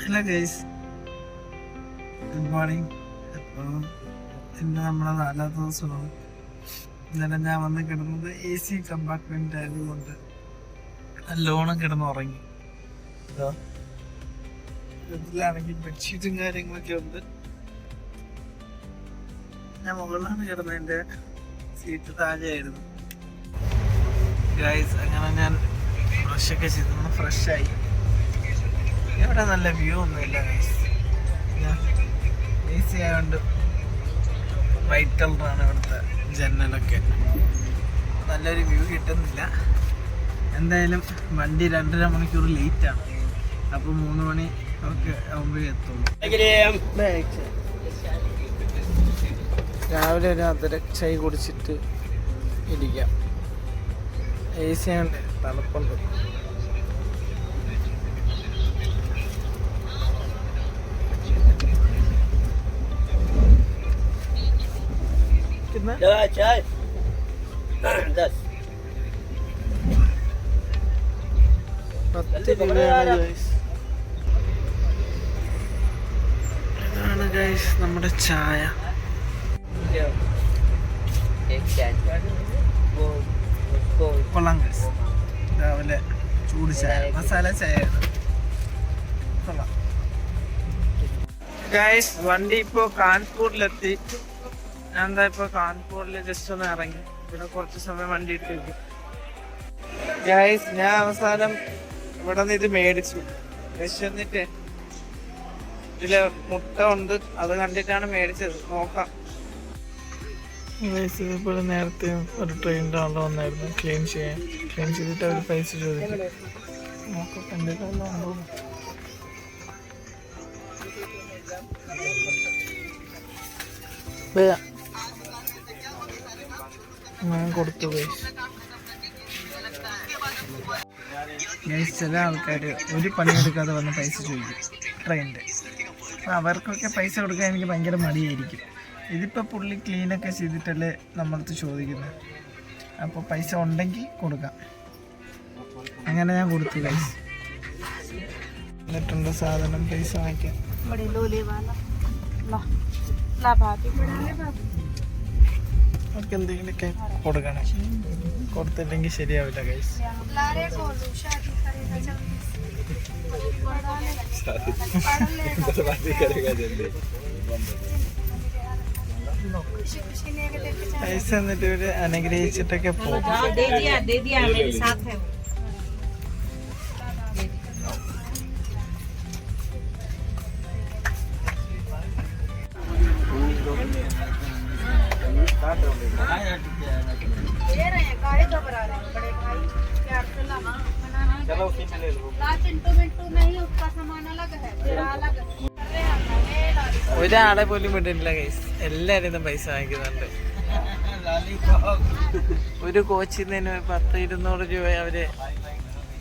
Hello guys, good morning. അപ്പോൾ ഇന്ന് നമ്മളെ 4ാമത്തെ ദിവസമാണ്. ഇന്നലെ ഞാൻ വന്ന് കിടന്നത് AC കമ്പാർട്ട്മെന്റ് ആയതുകൊണ്ട് നല്ലോണം കിടന്നുറങ്ങി. ഇതിലാണെങ്കിൽ ബെഡ്ഷീറ്റും കാര്യങ്ങളൊക്കെ ഉണ്ട്. ഞാൻ മുകളിലാണ് കിടന്നതിൻ്റെ സീറ്റ് താഴെയായിരുന്നു ഗൈസ്. അങ്ങനെ ഞാൻ ബ്രഷൊക്കെ ചെയ്ത് ഫ്രഷായി. ഇവിടെ നല്ല വ്യൂ ഒന്നുമില്ല ഗൈസ്. AC ആയതുകൊണ്ട് വൈറ്റ് കളറാണ് ഇവിടുത്തെ ജനലൊക്കെ. നല്ലൊരു വ്യൂ കിട്ടുന്നില്ല. എന്തായാലും വണ്ടി 2.5 മണിക്കൂർ ലേറ്റാണ്. അപ്പോൾ 3 മണി ഒക്കെ ആകുമ്പോഴേ എത്തുള്ളൂ. രാവിലെ ഒരു അതിരക്ഷായി കുടിച്ചിട്ട് ഇരിക്കാം. AC ആയതുകൊണ്ട് തണുപ്പുണ്ട്. चाय 10 ഇതാണ് ഗൈസ് നമ്മുടെ ചായ. കൊള്ളാം ഗൈസ്. രാവിലെ ചൂട് ചായ, മസാല ചായയാണ്. കൊള്ളാം ഗൈസ്. വണ്ടി ഇപ്പോൾ കാൺപൂരിലെത്തി. ഞാൻ എന്താ ഇപ്പോൾ കാൺപൂരിൽ ജസ്റ്റ് ഒന്ന് ഇറങ്ങി. ഇവിടെ കുറച്ച് സമയം വണ്ടി ഇട്ടിരിക്കും ഗൈസ്. ഞാൻ അവസാനം ഇവിടെ നിന്ന് ഇത് മേടിച്ചു. വിശന്നിട്ട് ഇതില് മുട്ട ഉണ്ട്, അത് കണ്ടിട്ടാണ് മേടിച്ചത്. നോക്കാം ഗൈസ്. ഇതുപോലെ നേരത്തെ ഒരു ട്രെയിനിൻ്റെ ആള് വന്നായിരുന്നു ക്ലീൻ ചെയ്യാൻ. ക്ലീൻ ചെയ്തിട്ട് അവർ പൈസ ചോദിക്കും. നോക്കാം കണ്ടിട്ടുണ്ടോ. ഞാൻ കൊടുത്തു ഗൈസ്. ചില ആൾക്കാർ ഒരു പണിയെടുക്കാതെ വന്ന് പൈസ ചോദിക്കും ട്രെയിനിൻ്റെ. അപ്പോൾ അവർക്കൊക്കെ പൈസ കൊടുക്കാൻ എനിക്ക് ഭയങ്കര മടിയായിരിക്കും. ഇതിപ്പോൾ പുള്ളി ക്ലീനൊക്കെ ചെയ്തിട്ടല്ലേ നമ്മളടുത്ത് ചോദിക്കുന്നത്. അപ്പോൾ പൈസ ഉണ്ടെങ്കിൽ കൊടുക്കാം. അങ്ങനെ ഞാൻ കൊടുത്തു ഗൈസ്. എന്നിട്ടുണ്ട് സാധനം പൈസ വാങ്ങിക്കാൻ. അവർക്ക് എന്തെങ്കിലുമൊക്കെ കൊടുക്കണം. കൊടുത്തില്ലെങ്കിൽ ശരിയാവില്ല ഗൈസ്. പൈസ എന്നിട്ട് ഇവര് അനുഗ്രഹിച്ചിട്ടൊക്കെ പോകും. ഒരാളെ പോലും വിട്ടിട്ടില്ല ഗൈസ്. എല്ലാരും പൈസ വാങ്ങിക്കുന്നുണ്ട്. ഒരു കോച്ചിന് 10-200 രൂപ അവര്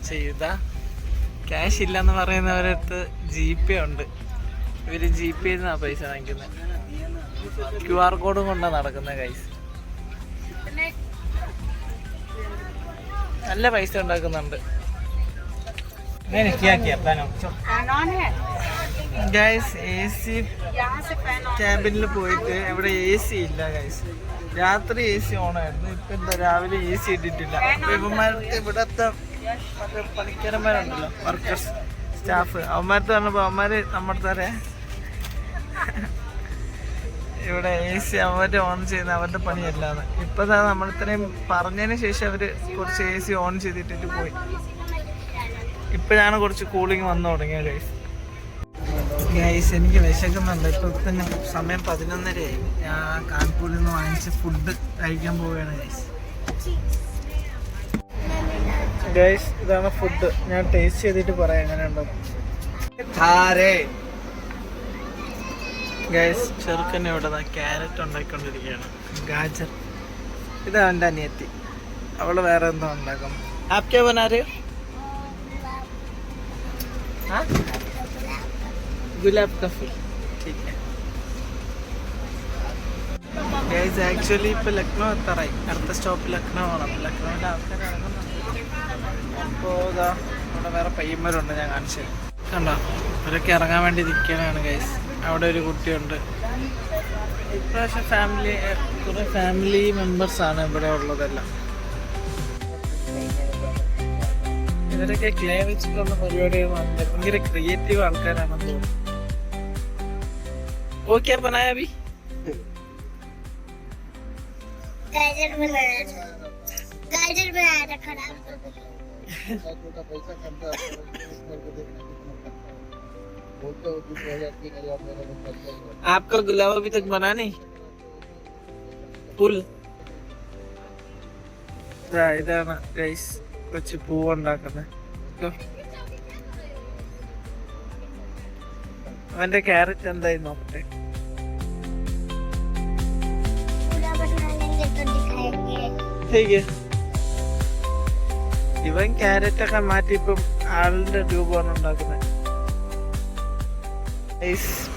ചെയ്യുക. ക്യാഷ് ഇല്ലെന്ന് പറയുന്നവരടുത്ത് GPay ഉണ്ട്. ഇവര് GPay നിന്നാണ് പൈസ വാങ്ങിക്കുന്നത്. QR കോഡും കൊണ്ടാണ് നടക്കുന്നത് ഗൈസ്. നല്ല പൈസ ഉണ്ടാക്കുന്നുണ്ട് ഗൈസ്. AC ക്യാബിനിൽ പോയിട്ട് ഇവിടെ AC ഇല്ല ഗൈസ്. രാത്രി AC ഓണായിരുന്നു. ഇപ്പം എന്താ രാവിലെ AC ഇട്ടിട്ടില്ല. ഇവന്മാർക്ക് ഇവിടത്തെ മറ്റേ പണിക്കാരന്മാരുണ്ടല്ലോ, വർക്കേഴ്സ്, സ്റ്റാഫ്, അവന്മാരത്ത് പറഞ്ഞപ്പോൾ അവന്മാര് നമ്മുടെ തരെ ഇവിടെ AC അവര് ഓൺ ചെയ്യുന്ന അവരുടെ പണിയല്ലാന്ന്. ഇപ്പം നമ്മളിത്രയും പറഞ്ഞതിന് ശേഷം അവര് കുറച്ച് AC ഓൺ ചെയ്തിട്ടിട്ട് പോയി. ഇപ്പോഴാണ് കുറച്ച് കൂളിങ് വന്നു തുടങ്ങിയ ഗൈസ്. ഗൈസ് എനിക്ക് വിശക്കുന്നുണ്ട്. ഇപ്പം തന്നെ സമയം 11:30 ഞാൻ കാൺപൂരിൽ നിന്ന് വാങ്ങിച്ച ഫുഡ് കഴിക്കാൻ പോവുകയാണ് ഗൈസ്. ഗൈസ് ഇതാണ് ഫുഡ്. ഞാൻ ടേസ്റ്റ് ചെയ്തിട്ട് പറയാം എങ്ങനെയുണ്ടോ. ഗൈസ് ചെറുക്കനെ ഇവിടെ ക്യാരറ്റ് ഉണ്ടാക്കിക്കൊണ്ടിരിക്കുകയാണ്. ഗാജർ. ഇതാണ് എൻ്റെ അനിയത്തി. അവള് വേറെ എന്തോ ഉണ്ടാക്കും. ആപ് ക്യാ ബനാ രഹേ ഹോ? गुलाब का फूल. ठीक है ഗൈസ്. ആക്ച്വലി ഇപ്പോൾ ലക്നൗ എത്താറായി. അടുത്ത സ്റ്റോപ്പ് ലക്നൗ ആണ്. ലക്നൗവിൻ്റെ ആൾക്കാർ ഇറങ്ങുന്നുണ്ട്. അപ്പോൾ ഇതാ ഇവിടെ വേറെ പയ്യന്മാരുണ്ട്, ഞാൻ കാണിച്ചു തരാം. കണ്ടോ, അവരൊക്കെ ഇറങ്ങാൻ വേണ്ടി നിൽക്കാനാണ് ഗൈസ്. അവിടെ ഒരു കുട്ടിയുണ്ട്. ഇപ്രാവശ്യം കുറെ ഫാമിലി മെമ്പേഴ്സാണ് ഇവിടെ ഉള്ളതെല്ലാം. ഇവരൊക്കെ ക്ലേ വെച്ചിട്ടുള്ള പരിപാടികളാണ്. ഭയങ്കര ക്രിയേറ്റീവ് ആൾക്കാരാണെന്ന് തോന്നുന്നു. ഓക്കെ बनाया अभी गाजर बनाया था खराब कर दिया। आपका गुलाब अभी तक बना नहीं പുൽ. ഇതാണ് ഗൈസ് കൊച്ചു പൂവുണ്ടാക്കുന്നത്. അവന്റെ ക്യാരറ്റ് എന്തായി നോക്കട്ടെ. पूरा बना लेंगे तो दिखाएंगे। ശരിക്ക് ഇവൻ ക്യാരറ്റ് ഒക്കെ മാറ്റി ഇപ്പം ആളിന്റെ രൂപമാണ് ഉണ്ടാക്കുന്നത്.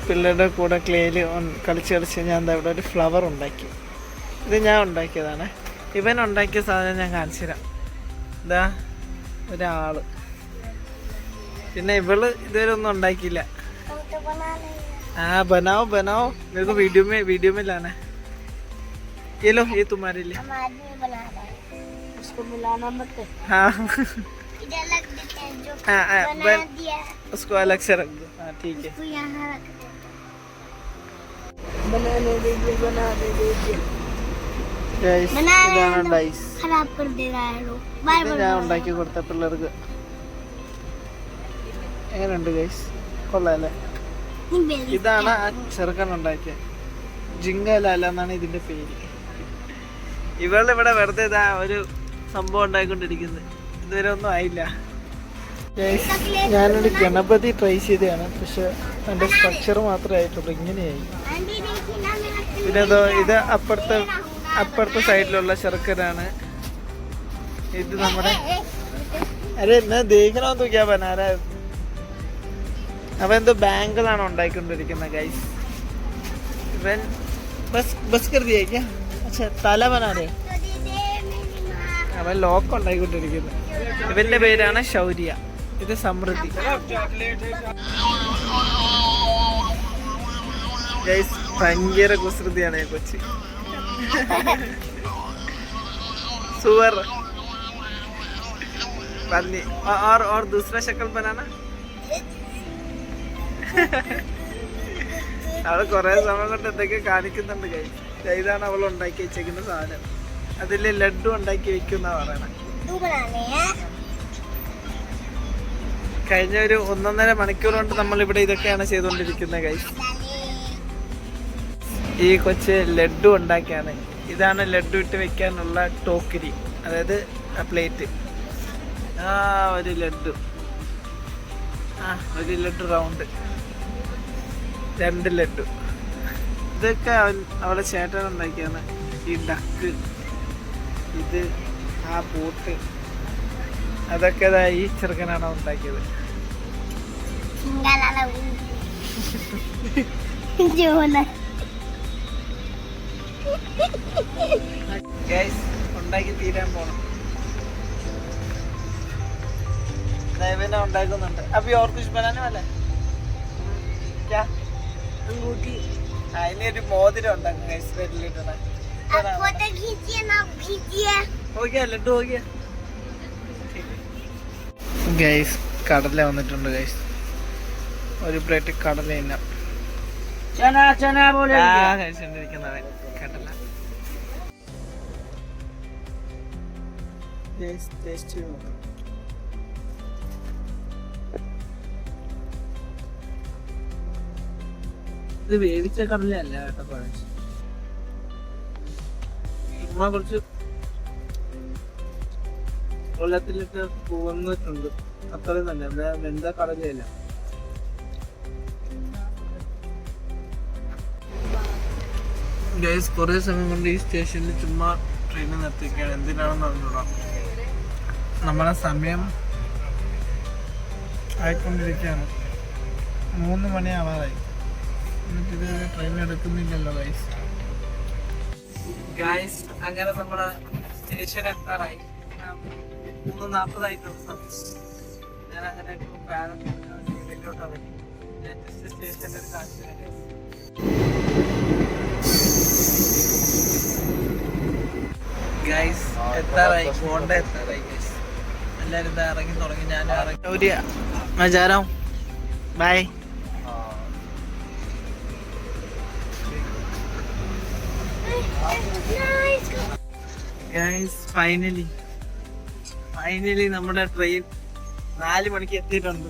പിള്ളേരുടെ കൂടെ ക്ലേയില് കളിച്ച് കളിച്ച് ഞാൻ എന്താ ഇവിടെ ഒരു ഫ്ലവർ ഉണ്ടാക്കി. ഇത് ഞാൻ ഉണ്ടാക്കിയതാണ്. ഇവൻ ഉണ്ടാക്കിയ സാധനം ഞാൻ കാണിച്ചു തരാം. ഇതാ ഒരാള്. പിന്നെ ഇവള് ഇതുവരെ ഒന്നും ഉണ്ടാക്കിയില്ല. हम तो बना लेंगे। हाँ बनाओ बनाओ, मेरे को वीडियो में लाना है. ये लो, ये तुम्हारे लिए. हम आदमी बना रहे हैं, उसको मिलाना मत। हाँ इधर रख देते हैं जो हाँ, बना दिया है, उसको अलग से रख दो. हाँ ठीक है. उसको यहाँ रख देते हैं। बना दीजिए Guys, बना रहे ഇതാണ് हैं तो ഡൈസ്. खराब कर दे रहा है लोग। बार ഇത് बार ഞാൻ ഉണ്ടാക്കി കൊടുത്ത പിള്ളേർക്ക്. എങ്ങനെയുണ്ട് ഗൈസ്? കൊള്ളാല്ലേ? ഇതാണ് ആ ചെറുക്കൻ ഉണ്ടാക്കിയത്. ജിങ്കലാല എന്നാണ് ഇതിന്റെ പേര്. ഇവളിവിടെ വെറുതെ ഇതാ ഒരു സംഭവം ഉണ്ടായിക്കൊണ്ടിരിക്കുന്നത്. ഇതുവരെ ഒന്നും ആയില്ല. Guys, ഞാനൊരു ഗണപതി ട്രൈ ചെയ്തതാണ്. പക്ഷെ അതിന്റെ സ്ട്രക്ചർ മാത്രമേ ആയിട്ടുള്ളൂ. ഇങ്ങനെയായി. പിന്നെ ഇത് അപ്പുറത്തെ സൈഡിലുള്ള ശർക്കരാണ്. ഇത് നമ്മുടെ അരെ എന്നാ ദേഖനോ തൂക്കിയാ ബനാര. അവൻ എന്തോ ബാങ്കിളാണ് ഉണ്ടായിക്കൊണ്ടിരിക്കുന്നത് ഗൈസ്. ഇവൻ ബസ് കരുതിയാ തല ബനാരേ. അവൻ ലോക്ക് ഉണ്ടായിക്കൊണ്ടിരിക്കുന്നത്. ഇവന്റെ പേരാണ് ശൗര്യ. ഇത് സമൃദ്ധി. ഗൈസ് ഭയങ്കര കുസൃതിയാണ് ഈ കൊച്ചി. सुअर पन्नी और दूसरा शक्ल बनाना. അവള് കൊറേ സമയം കൊണ്ട് എന്തൊക്കെ കാണിക്കുന്നുണ്ട് ഗൈസ്. ഇതാണ് അവൾ ഉണ്ടാക്കി വെച്ചേക്കുന്ന സാധനം. അതില് ലഡ്ഡു ഉണ്ടാക്കി വെക്കുന്ന പറയണ. കഴിഞ്ഞ ഒരു 1.5 മണിക്കൂർ കൊണ്ട് നമ്മൾ ഇവിടെ ഇതൊക്കെയാണ് ചെയ്തുകൊണ്ടിരിക്കുന്നത് ഗൈസ്. ഈ കൊച്ച് ലഡ്ഡു ഉണ്ടാക്കിയാണ്. ഇതാണ് ലഡ്ഡു ഇട്ട് വെക്കാനുള്ള ടോക്കരി, അതായത് പ്ലേറ്റ്. ഒരു ലഡ്ഡു റൗണ്ട്, 2 ലഡ്ഡു. ഇതൊക്കെ അവളെ ചേട്ടൻ ഉണ്ടാക്കിയാണ്. ഈ ഡക്ക്, ഇത് ആ പൂട്ട്, അതൊക്കെ ഈ ചെറുക്കനാണ് ഉണ്ടാക്കിയത്. ഗൈസ് ഉണ്ടാക്കി തീരാൻ പോണം. ഇവനെ ഉണ്ടാക്കുന്നുണ്ട്. അപ്പൊ और कुछ बनाने वाला है क्या? अंगूठी. അതിനൊരു മോതിരം ഉണ്ടാക്കും ഗൈസ്. വെല്ലിട്ടാണ്. फोटो खींचिए ना, खींचिए. हो गया लड्डू हो गया. ഗൈസ് കടല വന്നിട്ടുണ്ട് ഗൈസ്. ഒരു പ്ലേറ്റ് കടല തന്നെ. चना बोले കഴിച്ചോണ്ടിരിക്കുന്നവൻ കടല. ടേസ്റ്റ് നോക്കാം. ഇത് വേവിച്ച കടലയല്ല കേട്ടോ. കുഴച്ച് ഉമ്മ കുറച്ച് വെള്ളത്തിലിട്ട് വന്നിട്ടുണ്ട്. അത്രയും തന്നെ വെന്ത കടലയല്ല. ഗൈസ് കുറേ സമയം കൊണ്ട് ഈ സ്റ്റേഷനിൽ ചുമ്മാ ട്രെയിൻ നിർത്തിക്കുകയാണ്. എന്തിനാണെന്ന് അറിഞ്ഞൂടാ. നമ്മളെ സമയം ആയിക്കൊണ്ടിരിക്കുകയാണ്. 3 മണിയാവാറായി. എന്നിട്ട് ട്രെയിൻ എടുക്കുന്നില്ലല്ലോ ഗൈസ്. ഗൈസ് അങ്ങനെ നമ്മളെ സ്റ്റേഷൻ എത്താറായി. 3:40 ഞാൻ അങ്ങനെ വെളിയിലോട്ടാണ് സ്റ്റേഷൻ്റെ ഒരു കാഴ്ച. ഗൈസ് എത്താറായി, പോണ്ട എത്താറായി ഗൈസ്. എല്ലാരും ഇതാ ഇറങ്ങി തുടങ്ങി, ഞാനും ഇറങ്ങി. ഒരു മജാരം ബൈ. ഗൈസ് ഫൈനലി നമ്മുടെ ട്രെയിൻ 4 മണിക്ക് എത്തിയിട്ടുണ്ട്.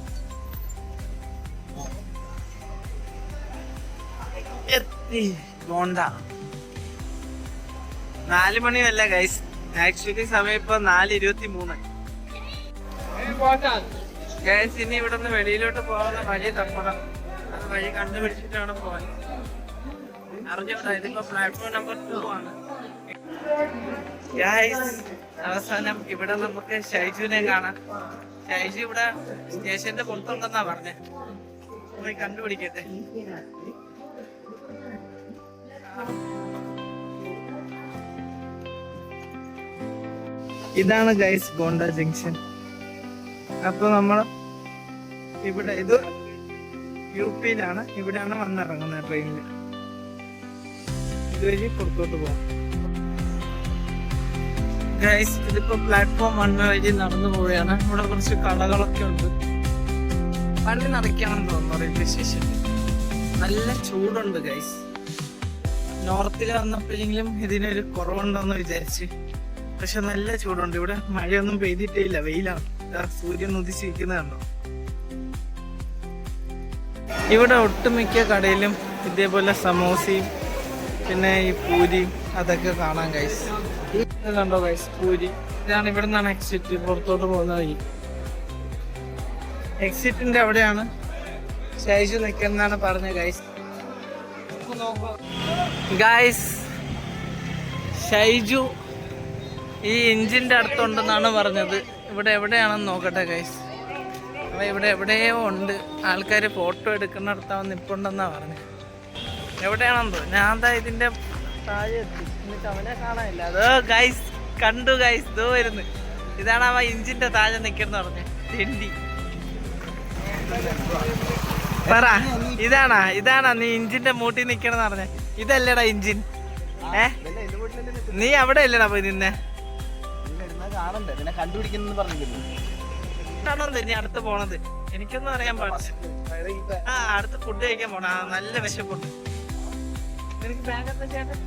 എത്തി പോണ്ട. 4 മണിയല്ല ഗൈസ്, ആക്ച്വലി സമയം ഇപ്പൊ 4:23. ഗൈസ് ഇനി ഇവിടെ നിന്ന് വെളിയിലോട്ട് പോകുന്ന വഴി തപ്പണം. അത് വഴി കണ്ടുപിടിച്ചിട്ട് വേണം പോവാൻ. അറിഞ്ഞൂടാ, ഇതിപ്പോ പ്ലാറ്റ്ഫോം നമ്പർ 2 ആണ്. ഗൈസ് അവസാനം ഇവിടെ നമുക്ക് ഷൈജുവിനെ കാണാം. ഷൈജു ഇവിടെ സ്റ്റേഷന്റെ പുറത്തുണ്ടെന്നാ പറഞ്ഞേ. പോയി കണ്ടുപിടിക്കട്ടെ. ഇതാണ് ഗൈസ് ഗോണ്ട ജംഗ്ഷൻ. അപ്പൊ നമ്മള് ഇവിടെ, ഇത് UP-യിലാണ്. ഇവിടെയാണ് വന്നിറങ്ങുന്നത് ട്രെയിനിൽ. ഇതുവഴി പുറത്തോട്ട് പോകാം. ഗൈസ് ഇതിപ്പോ പ്ലാറ്റ്ഫോം 1 വഴി നടന്നു പോവുകയാണ്. ഇവിടെ കുറച്ച് കടകളൊക്കെ ഉണ്ട്. പള്ളി നിറയ്ക്കാണെന്ന് തോന്നുന്നു റെയിൽവേ സ്റ്റേഷനിൽ. നല്ല ചൂടുണ്ട് ഗൈസ്. നോർത്തിൽ വന്നപ്പോഴെങ്കിലും ഇതിനൊരു കുറവുണ്ടോന്ന് വിചാരിച്ച്, പക്ഷെ നല്ല ചൂടുണ്ട്. ഇവിടെ മഴയൊന്നും പെയ്തിട്ടേ ഇല്ല, വെയിലാണ്. സൂര്യൻ ഉദിച്ചിരിക്കുന്നത് കണ്ടോ. ഇവിടെ ഒട്ടുമിക്ക കടയിലും ഇതേപോലെ സമോസയും പിന്നെ ഈ പൂരിയും അതൊക്കെ കാണാൻ ഗൈസ്. കണ്ടോ ഗൈസ്, പൂരി. ഇതാണ് ഇവിടെ നിന്നാണ് എക്സിറ്റ്, പുറത്തോട്ട് പോകുന്ന വഴി. എക്സിറ്റിന്റെ അവിടെയാണ് ഷൈജു നിൽക്കുന്നതാണ് പറഞ്ഞത് ഗൈസ്. ഗൈസ് ഷൈജു ഈ എഞ്ചിന്റെ അടുത്തുണ്ടെന്നാണ് പറഞ്ഞത്. ഇവിടെ എവിടെയാണെന്ന് നോക്കട്ടെ ഗൈസ്. അപ്പൊ ഇവിടെ എവിടെയോ ഉണ്ട്. ആൾക്കാർ ഫോട്ടോ എടുക്കുന്നിടത്താവും നിപ്പുണ്ടെന്നാ പറഞ്ഞത്. എവിടെയാണെന്നോ, ഞാൻ എന്താ ഇതിന്റെ താഴെ എത്തി. എന്നിട്ട് അവനെ കാണാനില്ല. അതോ ഗൈസ് കണ്ടു ഗൈസ്, ഇതോ വരുന്നു. ഇതാണ് അവ ഇഞ്ചിന്റെ താഴെ നിൽക്കുന്ന പറഞ്ഞ തെണ്ടി. പറ, ഇതാണാ നീ ഇഞ്ചിന്റെ മൂട്ടി നിക്കണെന്ന് പറഞ്ഞ? ഇതല്ലേടാ ഇഞ്ചിൻ? നീ അവിടെ അല്ലേടാ പോയി നിന്നെ? കണ്ടുപിടിക്കുന്നല്ലേ നീ അടുത്ത് പോണത്? എനിക്കൊന്നും അറിയാൻ പാടില്ല. അടുത്ത് ഫുഡ് കഴിക്കാൻ പോണ. നല്ല വിശപ്പുണ്ട്. നിനക്ക് ബാഗത്തെ ചേട്ടൻ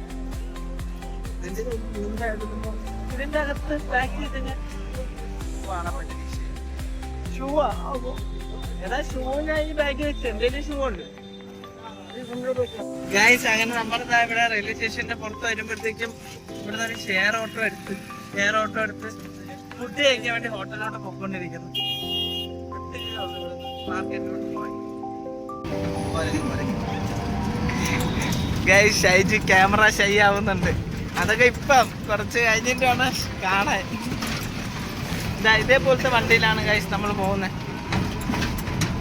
ഇതിന്റെ അകത്ത് പാക്ക് ചെയ്ത് ഞാൻ ഷൂവാ. ഏതാ ഷൂ? ഞാൻ ഈ ബാഗ് വെച്ച് എന്തെങ്കിലും ഷൂ ഉണ്ട് ഗൈസ്. അങ്ങനെ നമ്മുടെ ഇവിടെ റെയിൽവേ സ്റ്റേഷന്റെ പുറത്ത് വരുമ്പോഴത്തേക്കും ഇവിടെ ഒരു ഷെയർ ഓട്ടോ എടുത്ത് ഫുഡ് കഴിക്കാൻ വേണ്ടി ഹോട്ടലിലോട്ട് പോയിക്കൊണ്ടിരിക്കുന്നു. മാർക്കറ്റിലോട്ട് പോയി ഗൈസ്. ഷൈജു ക്യാമറ ഷൈ ആവുന്നുണ്ട്. അതൊക്കെ ഇപ്പം കുറച്ച് കഴിഞ്ഞിട്ടാണ് കാണാൻ. ഇതേപോലത്തെ വണ്ടിയിലാണ് ഗൈസ് നമ്മൾ പോകുന്നത്.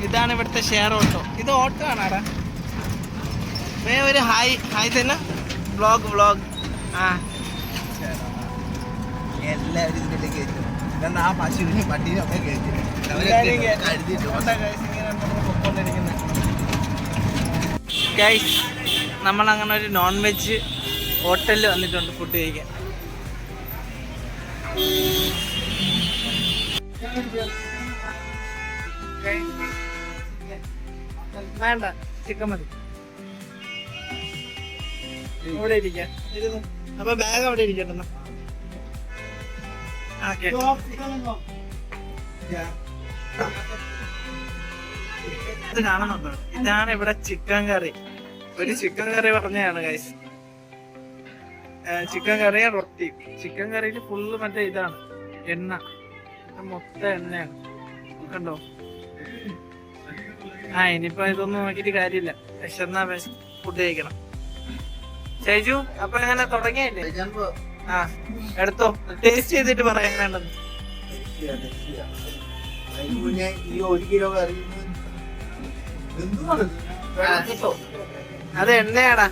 ഇതാണ് ഇവിടുത്തെ ഷെയർ ഓട്ടോ. ഇത് ഓട്ടോ ആണാടാ. ഒരു ഹായ് തന്നെ വ്ളോഗ്. ആ എല്ലാവരും ഇതിന്റെ കയറ്റും. ആ പശുവിനെ പട്ടീനൊക്കെ കയറ്റും. ഗൈസ് നമ്മളങ്ങനെ ഒരു നോൺ വെജ് ഹോട്ടലിൽ വന്നിട്ടുണ്ട് ഫുഡ് കഴിക്കാൻ. വേണ്ട, ചിക്കൻ മതി. ഇവിടെ ഇരിക്കാം. അപ്പൊ ബാഗ് അവിടെ ഇരിക്കട്ടെ. ഇത് കാണുന്നുണ്ടോ? ഇതാണ് ഇവിടെ ചിക്കൻ കറി. ഒരു ചിക്കൻ കറി പറഞ്ഞതാണ് ഗൈസ്. ചിക്കൻ കറിയും റൊട്ടി. ചിക്കൻ കറിയിൽ ഫുള്ള് മറ്റേ ഇതാണ് എണ്ണ, മൊത്തം എണ്ണയാണ്. കണ്ടോ? ഇനിയിപ്പോ ഇതൊന്നും നോക്കിയിട്ട് കാര്യമില്ല. വിശന്നാ ഫുഡ് കഴിക്കണം. ഷൈജു അപ്പൊ എങ്ങനെ തുടങ്ങിയല്ലേ? എടുത്തോ, ടേസ്റ്റ് ചെയ്തിട്ട് പറയാൻ വേണ്ടത്. അത് എണ്ണയാടാ.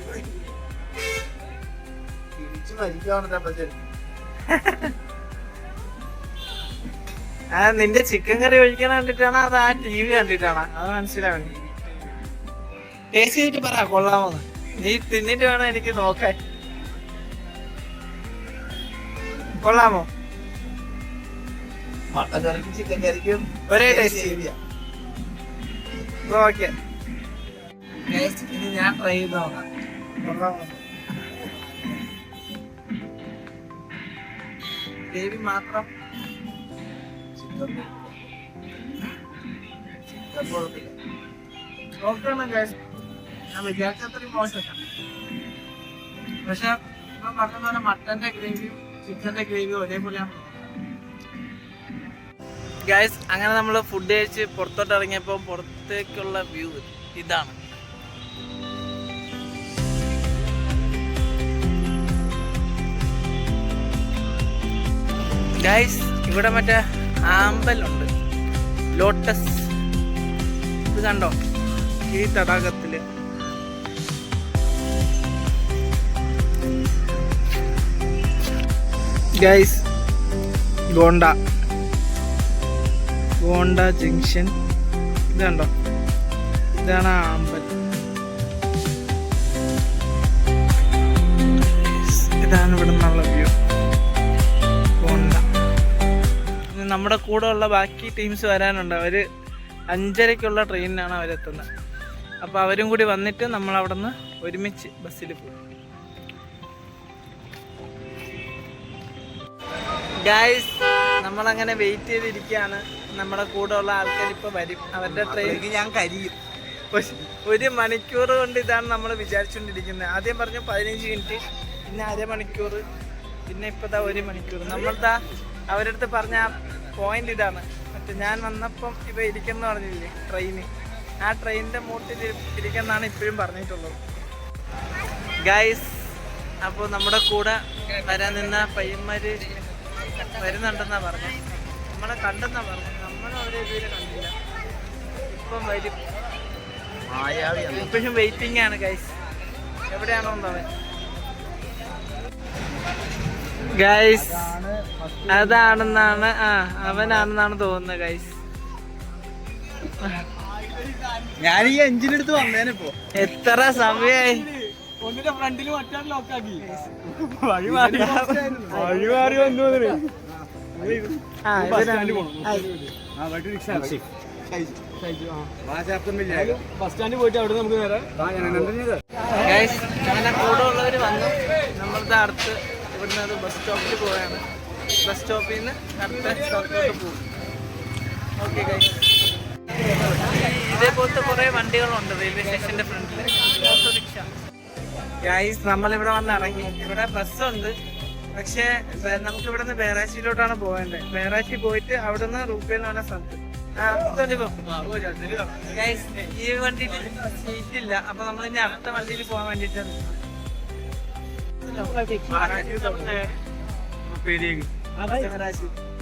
നിന്റെ ചിക്കൻ കറി ഒഴിക്കാൻ കണ്ടിട്ടാണോ അത് ആ TV കണ്ടിട്ടാണോ അത് മനസ്സിലാവണം. ടേസ്റ്റ് ചെയ്തിട്ട് പറ കൊള്ളാമോന്ന്. നീ തിന്നിട്ട് വേണം എനിക്ക് നോക്കാൻ. കൊള്ളാമോ? മട്ടൻ കറിക്കും ചിക്കൻ കറിക്കും ഒരേ ടേസ്റ്റ്. ഓക്കെ, ഇനി ഞാൻ ട്രൈ ചെയ്ത് നോക്കാം. കൊള്ളാമോ? ഗ്രേവി മാത്രം. നോക്കണം guys. ഞാൻ വിചാരിച്ച അത്രയും മോശമല്ല. പക്ഷെ ഇപ്പം പറഞ്ഞ പോലെ മട്ടന്റെ ഗ്രേവിയും ചിക്കന്റെ ഗ്രേവിയും ഒരേപോലെയാണ്. ഗൈസ്, അങ്ങനെ നമ്മൾ ഫുഡ് കഴിച്ച് പുറത്തോട്ട് ഇറങ്ങിയപ്പോൾ പുറത്തേക്കുള്ള വ്യൂ ഇതാണ്. ഗൈസ്, ഇവിടെ മറ്റേ ആമ്പലുണ്ട്, ലോട്ടസ്. ഇത് കണ്ടോ ഈ തടാകത്തില്? Guys, Gonda junction. ഇത് കണ്ടോ, ഇതാണ് ആ അമ്പലം. ഇതാണ് ഇവിടെ നിന്നുള്ള വ്യൂ. ഗോണ്ട. നമ്മുടെ കൂടെ ഉള്ള ബാക്കി ടീംസ് വരാനുണ്ട്. അവര് 5:30-ക്കുള്ള ട്രെയിനിനാണ് അവരെത്തുന്നത്. അപ്പോൾ അവരും കൂടി വന്നിട്ട് നമ്മൾ അവിടെ നിന്ന് ഒരുമിച്ച് ബസ്സിൽ പോകും. ഗൈസ്, നമ്മളങ്ങനെ വെയിറ്റ് ചെയ്തിരിക്കുകയാണ്. നമ്മുടെ കൂടെ ഉള്ള ആൾക്കാർ ഇപ്പോൾ വരും. അവരുടെ ട്രെയിൻ ഞാൻ കരിയും. 1 മണിക്കൂർ കൊണ്ട് ഇതാണ് നമ്മൾ വിചാരിച്ചുകൊണ്ടിരിക്കുന്നത്. ആദ്യം പറഞ്ഞു 15 മിനിറ്റ്, പിന്നെ അരമണിക്കൂർ, പിന്നെ ഇപ്പോഴത്തെ 1 മണിക്കൂർ. നമ്മൾതാ അവരുടെ അടുത്ത് പറഞ്ഞ പോയിന്റ് ഇതാണ്. മറ്റേ ഞാൻ വന്നപ്പം ഇവ ഇരിക്കുന്ന പറഞ്ഞില്ലേ ട്രെയിന്, ആ ട്രെയിനിൻ്റെ മൂട്ടിൽ ഇരിക്കുന്നാണ് ഇപ്പോഴും പറഞ്ഞിട്ടുള്ളത്. ഗൈസ്, അപ്പോൾ നമ്മുടെ കൂടെ വരാൻ നിന്ന പയ്യന്മാർ വരുന്നുണ്ടെന്നാ പറഞ്ഞത്. നമ്മളെ കണ്ടെന്നാ പറഞ്ഞത്. നമ്മൾ അവരെ ഇതുവരെ കണ്ടില്ല. ഇപ്പം വരും. ഇപ്പോഴും വെയിറ്റിംഗ് ആണ് ഗൈസ്. എവിടെയാണോ അവൻ? ഗൈസ്, അതാണെന്നാണ് അവനാണെന്നാണ് തോന്നുന്നത് ഗൈസ്. ഞാൻ ഈ എഞ്ചിനെടുത്ത് വന്നേനിപ്പോ എത്ര സമയായി? ഒന്നിന്റെ ഫ്രണ്ടിൽ മറ്റേ ലോക്കാക്കി ബസ് സ്റ്റാൻഡിൽ പോയിട്ട് അവിടെ നമുക്ക് നേരെ അങ്ങനെ കൂടെ ഉള്ളവർ വന്നു. നമ്മളുടെ അടുത്ത് ഇവിടുന്ന് അത് ബസ് സ്റ്റോപ്പിൽ പോവുകയാണ്. ബസ് സ്റ്റോപ്പിൽ നിന്ന് അടുത്ത സ്ഥലത്തോട്ട് പോകും. ഓക്കെ ഗൈസ്, ഇതേപോലത്തെ കുറേ വണ്ടികളുണ്ട് റെയിൽവേ സ്റ്റേഷൻ്റെ ഫ്രണ്ടിൽ. ഓട്ടോറിക്ഷ. ഗൈസ്, നമ്മളിവിടെ വന്ന് ഇറങ്ങി. ഇവിടെ ബസ്സുണ്ട്, പക്ഷേ നമുക്ക് ഇവിടെ നിന്ന് ബേറാച്ചിയിലോട്ടാണ് പോകേണ്ടത്. ബേറാച്ചി പോയിട്ട് അവിടെ നിന്ന് റൂപേ എന്ന് പറഞ്ഞ സ്ഥലത്ത്. ഗൈസ്, ഈ വണ്ടിയിൽ സീറ്റില്ല. അപ്പൊ നമ്മൾ ഇനി അടുത്ത വണ്ടിയിൽ പോകാൻ വേണ്ടിയിട്ടാണ്.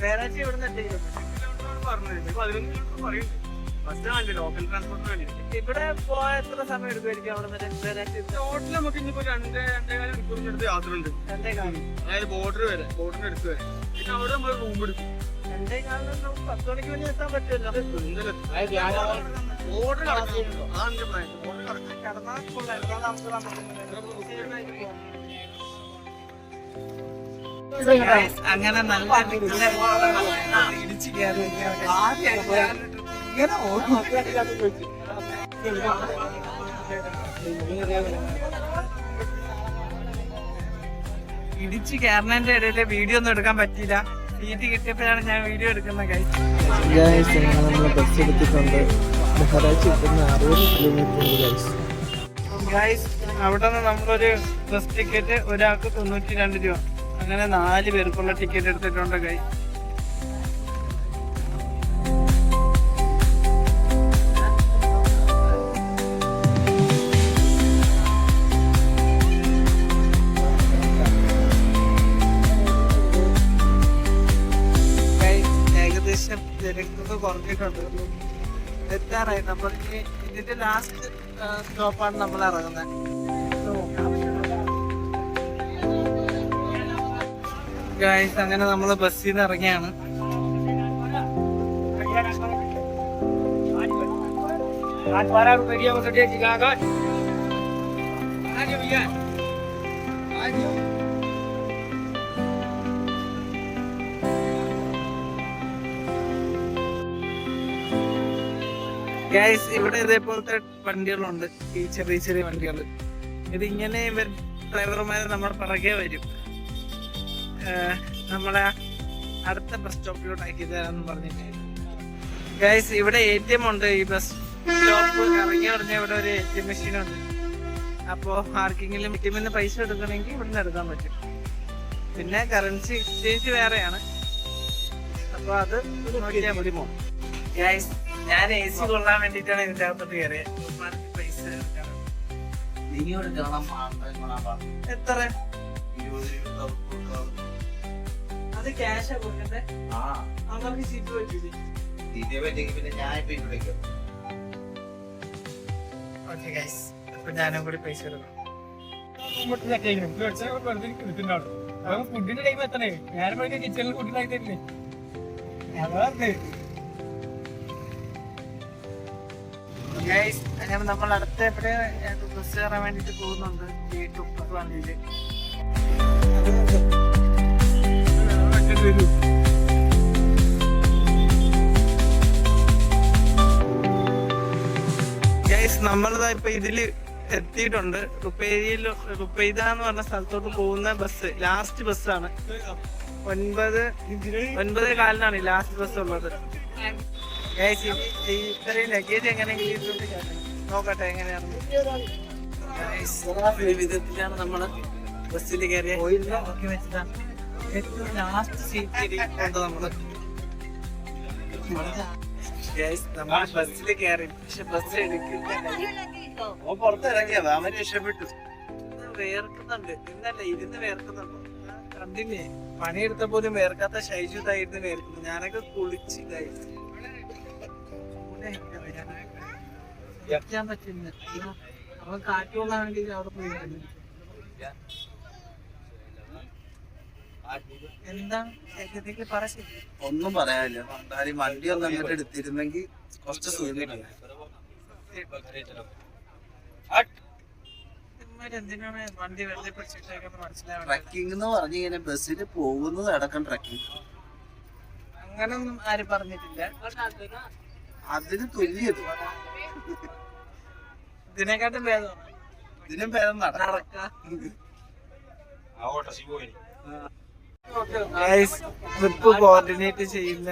ബേറാച്ചി ഇവിടെ നിന്ന് ഇവിടെ പോയാൽ എത്ര സമയം എടുക്കുമായിരിക്കും? അവിടെ ടോട്ടൽ നമുക്ക് ഇനിയിപ്പോ 2-2.5 മണിക്കൂറിന്റെ അടുത്ത് യാത്ര ഉണ്ട്. അതായത് ബോർഡർ വരെ, ബോർഡറിന് അടുത്ത് വരെ. പിന്നെ അവിടെ നമ്മൾ റൂം എടുക്കും. 2:15 10 മണിക്ക് മുന്നേ എത്താൻ പറ്റുമല്ലോ. ബോർഡർ കടക്കുന്നുണ്ടോ? അതാണ് എന്റെ പ്ലാൻ. കടന്നാൽ അങ്ങനെ നല്ല ഇടിച്ചു കയറി ഇടിച്ച് കയറുന്നതിന്റെ ഇടയില് വീഡിയോ ഒന്നും എടുക്കാൻ പറ്റിയില്ല. സീറ്റ് കിട്ടിയപ്പോഴാണ് ഞാൻ വീഡിയോ എടുക്കുന്നത്. ഗൈസ്, നമ്മൾ ബസ് എടുത്തിട്ടുണ്ട്. ബഹ്റാച്ച് കിട്ടുന്ന 60 കിലോമീറ്റർ. ഗൈസ്, അവിടെ നിന്ന് നമ്മളൊരു ബസ് ടിക്കറ്റ് ഒരാൾക്ക് 92 രൂപ. അങ്ങനെ 4 പേർക്കുള്ള ടിക്കറ്റ് എടുത്തിട്ടുണ്ട് ഗൈസ്. ഏകദേശം തിരക്കൊക്കെ കുറഞ്ഞിട്ടുണ്ട്. എത്താറായി. നമ്മൾ ഇതിന്റെ ലാസ്റ്റ് സ്റ്റോപ്പാണ് നമ്മൾ ഇറങ്ങുന്നത്. ഗൈസ്, അങ്ങനെ നമ്മൾ ബസ്സിൽ നിന്ന് ഇറങ്ങിയാണ്. आज 12 रुपए की वो सटिया चिका का आ जाओ भैया आ जाओ ഗൈസ് ഇവിടെ ഇതേപോലത്തെ വണ്ടികളുണ്ട്, ഈ ചെറിയ ചെറിയ വണ്ടികൾ. ഇതിങ്ങനെ ഡ്രൈവർമാർ നമ്മുടെ പിറകെ വരും, നമ്മളെ അടുത്ത ബസ് സ്റ്റോപ്പിലോട്ട് ആക്കി തരാന്ന് പറഞ്ഞിട്ട്. ഗൈസ് ഇവിടെ ATM ഉണ്ട്. ഈ ബസ് സ്റ്റോപ്പ് ഇറങ്ങി ഉടനെ ഇവിടെ ഒരു ATM മെഷീൻ ഉണ്ട്. അപ്പോൾ ആർക്കെങ്കിലും ATM പൈസ എടുക്കണമെങ്കിൽ ഇവിടെ നിന്ന് എടുക്കാൻ പറ്റും. പിന്നെ കറൻസി എക്സ്ചേഞ്ച് വേറെയാണ്, അപ്പോൾ അത് നോക്കിയാൽ മതി. ഗൈസ് ഞാൻ AC കൊള്ളാൻ വേണ്ടിട്ടാണ് ഇതിന്റെ അകത്തോട്ട് കയറിയത്. പൈസ എത്ര? അത് ക്യാഷാ കൊടുക്കണ്ടേ? അവർക്ക് സീറ്റ് പറ്റൂലേ? ഓക്കെ ഗൈസ്, അപ്പൊ ഞാനും കൂടി പൈസ എടുക്കണം. ഫുഡിന്റെ ടൈം എത്തണേ ഞാൻ കിച്ചണിൽ ഫുഡിനാക്കി തരില്ലേ അതാ ഗൈസ് അങ്ങനെ നമ്മൾ അടുത്ത എവിടെ ബസ് കയറാൻ വേണ്ടിട്ട് പോകുന്നുണ്ട്. ഈ തുപ്പത്ത് വണ്ടിയില് ഗൈസ് നമ്മളിതാ ഇപ്പൊ ഇതില് എത്തിയിട്ടുണ്ട്. റുപ്പൈദ എന്ന് പറഞ്ഞ സ്ഥലത്തോട്ട് പോകുന്ന ബസ് ലാസ്റ്റ് ബസ്സാണ്. 9:15 ലാസ്റ്റ് ബസ് ഉള്ളത്. ഇത്രയും ലഗേജ് എങ്ങനെയെങ്കിലും നോക്കട്ടെ എങ്ങനെയാണ്. ഒരു വിധത്തിലാണ് നമ്മള് ബസ്സിൽ കയറിയ നോക്കി വെച്ചിട്ടാണ് ഏറ്റവും ലാസ്റ്റ് സീറ്റിൽ കൊണ്ട് നമ്മള് നമ്മൾ ബസ്സിൽ കയറി. പക്ഷെ ബസ് എടുക്കില്ല, പുറത്തിറങ്ങിയത് അവന് രക്ഷപ്പെട്ടു. വേർക്കുന്നുണ്ട്. ഇന്നല്ല ഇരുന്ന് വേർക്കുന്നുണ്ട്. കണ്ടില്ലേ, പണിയെടുത്ത പോലും വേർക്കാത്ത ഷൈജു ഇതായിരുന്നു വേർക്കുന്നു. ഞാനൊക്കെ കുളിച്ച് കഴിച്ചു പറ്റില്ല. അവൻ കാറ്റ് കൊള്ളാൻ വേണ്ടി അവിടെ പോയി. എന്താണ് ഒന്നും പറയാനില്ല. വണ്ടി ഒന്ന് അങ്ങോട്ട് എടുത്തിരുന്നെങ്കിൽ കുറച്ച് സുഖം. എന്തിനാണ് വണ്ടി വെറുതെ പിടിച്ചിട്ടേക്കെന്ന് മനസ്സിലാവും. ട്രക്കിംഗ് എന്ന് പറഞ്ഞു കഴിഞ്ഞാൽ ബസ്സിൽ പോകുന്നത് അടക്കം ട്രക്കിംഗ്. അങ്ങനൊന്നും ആരും പറഞ്ഞിട്ടില്ല. അതിന് തുല്യത് ഇതിനെക്കാട്ടും ഭേദമാണ്. ഇതിനും ഭേദം നടക്കാം. ട്രിപ്പ് കോർഡിനേറ്റ് ചെയ്യുന്ന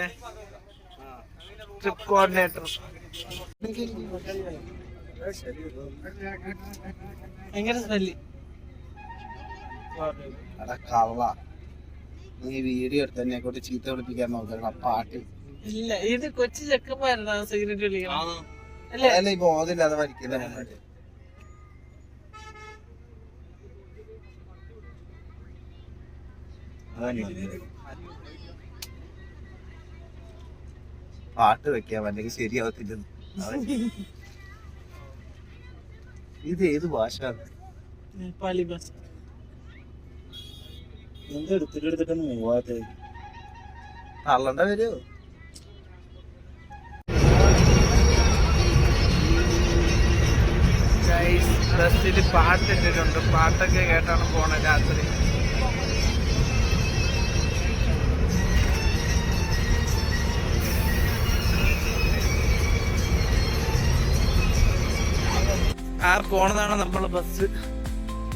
ട്രിപ്പ് കോർഡിനേറ്റർ എങ്ങനെ സ്മെല്ല്? കള്ള നീ വീഡിയോ എടുത്ത് എന്നെ കൊണ്ട് ചീത്ത വിളിപ്പിക്കാൻ നോക്കണം. പാട്ട് ഇല്ല, ഇത് കൊച്ചു ചെക്കന്മാരുന്നോ സിഗരറ്റ് വിളിക്കണം അല്ല ഈ ബോധമില്ലാതെ വലിക്കുന്ന പാട്ട് വെക്കാം, അല്ലെങ്കിൽ ശരിയാവത്തില്ല. ഇത് ഏത് ഭാഷ? നേപ്പാളി ബസ്. എന്ത് എടുത്തിട്ടെടുത്തിട്ടൊന്നും പോവാത്ത തള്ളണ്ട വരുമോ? ബസ്സിൽ പാട്ടിട്ടിട്ടുണ്ട്. പാട്ടൊക്കെ കേട്ടാണ് പോണത് രാത്രി. പോണതാണ് നമ്മളെ ബസ്.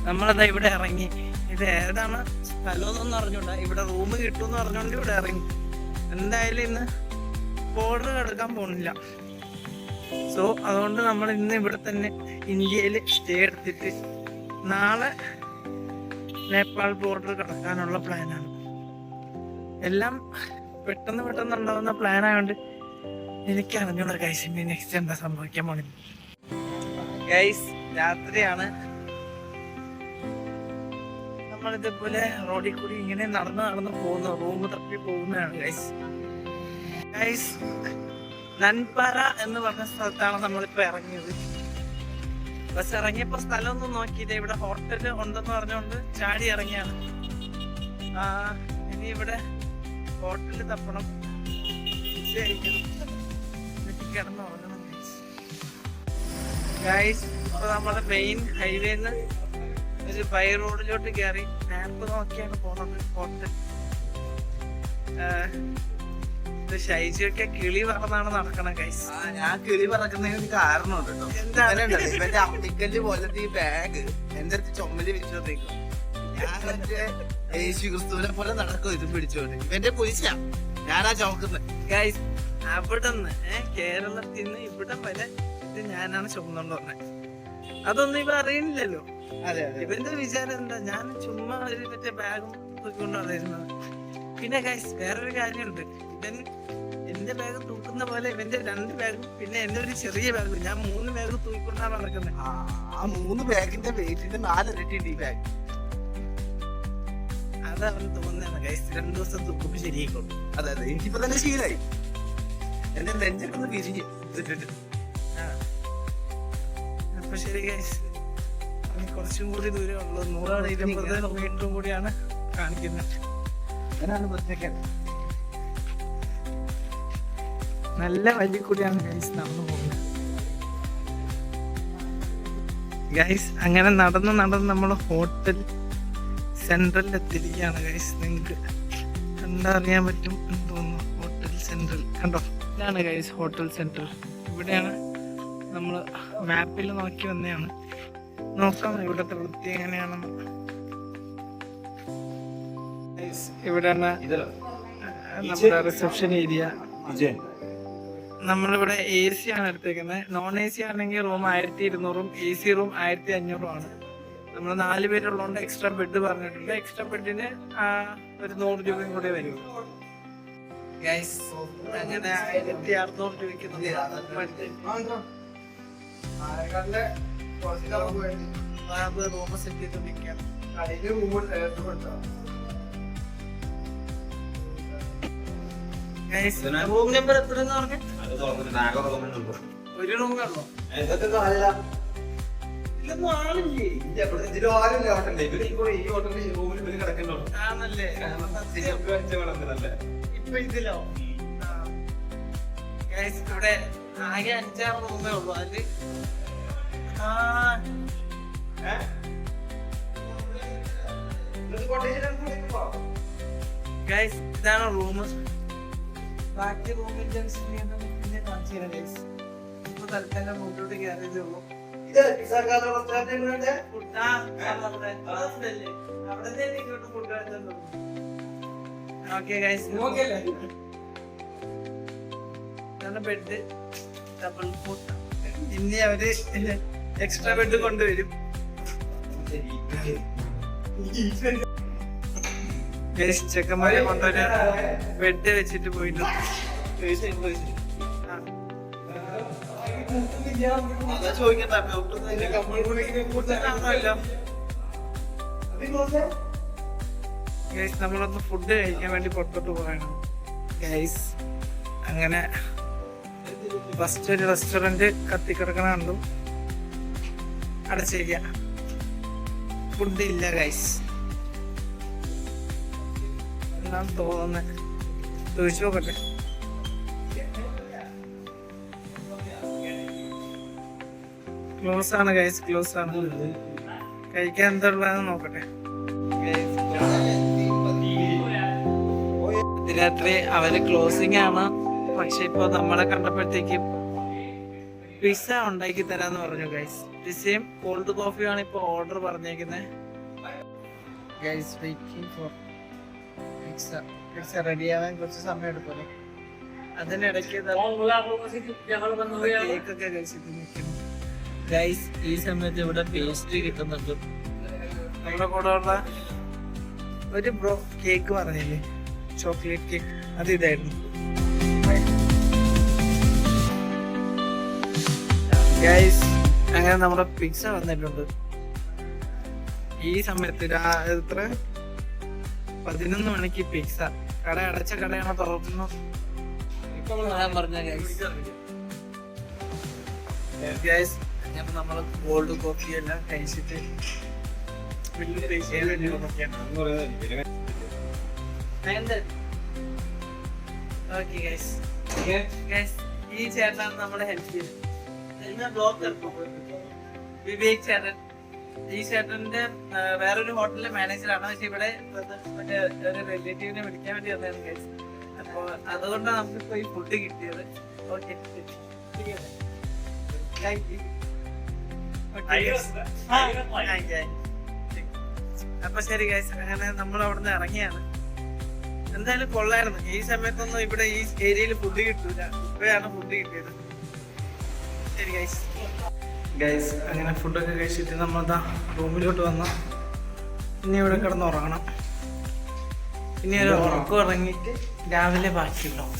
നമ്മളതാ ഇവിടെ ഇറങ്ങി. ഇത് ഏതാണ് സ്ഥലമൊന്നും അറിഞ്ഞൂടാ. ഇവിടെ റൂം കിട്ടുമെന്ന് പറഞ്ഞോണ്ട് ഇവിടെ ഇറങ്ങി. എന്തായാലും ഇന്ന് ബോർഡർ കടക്കാൻ പോണില്ല. സോ അതുകൊണ്ട് നമ്മൾ ഇന്ന് ഇവിടെ തന്നെ ഇന്ത്യയിൽ സ്റ്റേ എടുത്തിട്ട് നാളെ നേപ്പാൾ ബോർഡർ കടക്കാനുള്ള പ്ലാനാണ്. എല്ലാം പെട്ടെന്ന് ഉണ്ടാവുന്ന പ്ലാൻ ആയതുകൊണ്ട് എനിക്ക് അറിഞ്ഞൂടാ ഗൈസ് ഇനി നെക്സ്റ്റ് എന്താ സംഭവിക്കാൻ പോണില്ല. ഗൈസ് രാത്രിയാണ്. നമ്മളിതേപോലെ റോഡിൽ കൂടി ഇങ്ങനെ നടന്ന് പോകുന്നു. റൂം തപ്പി പോകുന്നതാണ് ഗൈസ്. നൻപറ എന്ന് പറഞ്ഞ സ്ഥലത്താണ് നമ്മളിപ്പോ ഇറങ്ങിയത്. ബസ് ഇറങ്ങിയപ്പോ സ്ഥലമൊന്നും നോക്കിയില്ല. ഇവിടെ ഹോട്ടൽ ഉണ്ടെന്ന് പറഞ്ഞുകൊണ്ട് ചാടി ഇറങ്ങിയാണ്. ഇനി ഇവിടെ ഹോട്ടലിൽ തപ്പണം, ഫുഡ് കഴിക്കണം, എന്നിട്ട് കിടന്ന് ഉറങ്ങണം. ഗൈസ് ഇപ്പൊ നമ്മുടെ മെയിൻ ഹൈവേന്ന് ഒരു ബൈ റോഡിലോട്ട് കയറി മാപ്പ് നോക്കിയാണ് പോണത്. ഹോട്ടൽ ഷൈജിയൊക്കെ കിളി പറന്നാണ് നടക്കണം ഗൈസ്. ഞാൻ കിളി പറക്കുന്നതിന് കാരണമുണ്ട് കേട്ടോ. എന്താണ്? ഇവന്റെ അമ്മിക്കല്ല് പോലത്തെ ഈ ബാഗ് എന്റെ അടുത്ത് ചുമല് വെച്ചോട്ടേക്കും. ഞാൻ മറ്റേ യേശു ക്രിസ്തുവിനെ പോലെ നടക്കും ഇതും പിടിച്ചോണ്ട്. ഇവന്റെ കുരിശാ ഞാനാ ചുമക്കുന്നത്. ഗൈസ് അവിടുന്ന് കേരളത്തിൽ നിന്ന് ഇവിടം വരെ ഇത് ഞാനാണ് ചുമന്നുകൊണ്ട് പറഞ്ഞത്. അതൊന്നും ഇവ അറിയുന്നില്ലല്ലോ. അതെ ഇവന്റെ വിചാരം എന്താ, ഞാൻ ചുമ്മാ ഒരു മറ്റേ ബാഗും തൂക്കിക്കൊണ്ടാണ് വരുന്നത്. പിന്നെ ഗൈസ് വേറൊരു കാര്യമുണ്ട്, ഇവൻ എന്റെ ബാഗ് തൂക്കുന്ന പോലെ ഇവന്റെ 2 ബാഗും പിന്നെ എന്റെ ഒരു ചെറിയ ബാഗും, ഞാൻ 3 ബാഗ് തൂക്കിക്കൊണ്ടാണ് നടക്കുന്നത്. ആ 3 ബാഗിന്റെ വെയിറ്റിന്റെ 4 ഇരട്ടി ഉണ്ട് ഈ ബാഗ്. അതവന് തോന്നുന്നതാണ് ഗൈസ്, 2 ദിവസം തൂക്കുമ്പോ ശരിയായിക്കോളും. അതെ എനിക്കിപ്പോ തന്നെ ശീലായി. എന്റെ നെഞ്ചൊക്കെ ഒന്ന് പിരിഞ്ഞ് ഇതിട്ടിട്ട്. അപ്പൊ ശരി ഗൈസ്, കുറച്ചും കൂടി ദൂരം ഉള്ളു, 120 മീറ്ററും കൂടിയാണ് കാണിക്കുന്നത്. നല്ല വഴി കൂടിയാണ് ഗൈസ് നടന്നു പോകുന്നത്. ഗൈസ് അങ്ങനെ നടന്ന് നമ്മൾ ഹോട്ടൽ സെൻട്രലിൽ എത്തിയിരിക്കുകയാണ് ഗൈസ്. നിങ്ങൾക്ക് കണ്ടറിയാൻ പറ്റും എന്ന് തോന്നുന്നു. ഹോട്ടൽ സെൻട്രൽ കണ്ടോ, ഇതാണ് ഗൈസ് ഹോട്ടൽ സെൻട്രൽ. ഇവിടെയാണ് നമ്മൾ മാപ്പിൽ നോക്കി വന്നതാണ്. നോക്കാം ഇവിടുത്തെ വൃത്തി എങ്ങനെയാണെന്ന്. ഇവിടെയാണ് നമ്മുടെ റിസപ്ഷൻ ഏരിയ. നമ്മളിവിടെ AC ആണ് എടുത്തേക്കുന്നത്. നോൺ AC ആണെങ്കിൽ റൂം 1200, AC റൂം 1500 ആണ്. നമ്മൾ 4 പേരുള്ളതുകൊണ്ട് എക്സ്ട്രാ ബെഡ് പറഞ്ഞിട്ടുണ്ട്. എക്സ്ട്രാ ബെഡിന് ഒരു 100 രൂപയും കൂടെ വരും ഗൈസ്. അങ്ങനെ 1600 രൂപയ്ക്ക് റൂം സെറ്റ് ചെയ്തോണ്ടിരിക്കുകയാണ്. റൂം നമ്പർ എത്രയെന്ന് പറഞ്ഞു? ഒരു റൂമിലുള്ളോ? ഇതൊന്നും ആളില്ലേ? ആണല്ലേ? ഇപ്പൊ ഇതിലോ? ഇവിടെ ആകെ 5-6 റൂമേ ഉള്ളൂ. അതില് ഗൈസ് ഇതാണ് റൂം. ബാക്കി റൂമിൽ പിന്നെ കാണിച്ചു തരാം ഗൈസ്. ഇപ്പൊ തൽക്കാലം മുന്നോട്ട് കയറിയതേ ഉള്ളൂ. ഓക്കെ ഗൈസ്, ഇതാണ് ബെഡ്. Double fought. ഇനി അവര് എക്സ്ട്രാ ബെഡ് കൊണ്ടുവരും. ചെക്കന്മാരെ കൊണ്ടുവരാൻ ബെഡ് വെച്ചിട്ട് പോയിട്ടുണ്ട്. നമ്മളൊന്ന് ഫുഡ് കഴിക്കാൻ വേണ്ടി പുറത്തോട്ട് പോകാനാണ് ഗൈസ്. അങ്ങനെ ഫസ്റ്റ് ഒരു റെസ്റ്റോറന്റ് കത്തിക്കിടക്കണ കണ്ടു, അടച്ചിരിക്ക. ഫുഡ് ഇല്ല ഗൈസ് എന്നാണ് തോന്നുന്നത്. ചോദിച്ചു നോക്കട്ടെ. ക്ലോസ് ആണ് ഗൈസ്, ക്ലോസ് ആണ്. കഴിക്കാൻ എന്തുള്ളതെന്ന് നോക്കട്ടെ. രാത്രി അവര് ക്ലോസിംഗ് ആണ്. പക്ഷെ ഇപ്പൊ നമ്മളെ കണ്ടപ്പോഴത്തേക്കും പിസ്സ ഉണ്ടാക്കി തരാന്ന് പറഞ്ഞു ഗൈസ്. പിസ്സയും കോൾഡ് കോഫിയാണ് ഇപ്പൊ ഓർഡർ പറഞ്ഞേക്കുന്നത് guys. Waiting for pizza. Pizza ready ആവാൻ കുറച്ച് സമയം എടുക്കും. അതിനിടയ്ക്ക് കേക്കൊക്കെ കഴിച്ചിട്ട് നിൽക്കുന്നു ഗൈസ്. ഈ സമയത്ത് ഇവിടെ പേസ്ട്രി കിട്ടുന്നുണ്ട്. നമ്മുടെ കൂടെ ഉള്ള ഒരു ബ്രോ കേക്ക് പറഞ്ഞില്ലേ, ചോക്ലേറ്റ് കേക്ക്, അത് ഇതായിരുന്നു ഗൈസ്. അങ്ങനെ നമ്മുടെ പിസ്സ വന്നിട്ടുണ്ട്. ഈ സമയത്ത് എത്ര 11 മണിക്ക് പിസ്സ. കട അടച്ച കടയാണോ തുറക്കുന്നു പറഞ്ഞ ഗൈസ്. അപ്പൊ നമ്മള് കോൾഡ് കോഫി എല്ലാം കഴിച്ചിട്ട് ഈ ചേട്ടനാണ് നമ്മളെ ഹെൽപ്പ് ചെയ്തത്. വിവേക് ചേട്ടൻ. ഈ ചേട്ടന്റെ വേറൊരു ഹോട്ടലിലെ മാനേജറാണ്. പക്ഷെ ഇവിടെ മറ്റേ ഒരു റിലേറ്റീവിനെ വിളിക്കാൻ വേണ്ടി വന്നതാണ് guys. അപ്പൊ അതുകൊണ്ടാണ് നമുക്കിപ്പോ ഈ ഫുഡ് കിട്ടിയത്. ഓക്കെ, അപ്പൊ ശരി ഗൈസ്, അങ്ങനെ നമ്മൾ അവിടുന്ന് ഇറങ്ങിയാണ്. എന്തായാലും കൊള്ളായിരുന്നു. ഈ സമയത്തൊന്നും ഇവിടെ ഈ ഏരിയയിൽ ഫുഡ് കിട്ടൂല. ഇപ്പോഴാണ് ഫുഡ് കിട്ടിയത്. ശരി ഗൈസ്. ഗൈസ്, അങ്ങനെ ഫുഡൊക്കെ കഴിച്ചിട്ട് നമ്മളതാ റൂമിലോട്ട് വന്നു. ഇനി ഇവിടെ കിടന്ന് ഉറങ്ങണം. ഇനി ഒരു ഉറക്കം ഉറങ്ങിയിട്ട് രാവിലെ ബാക്കിയുണ്ടാവും.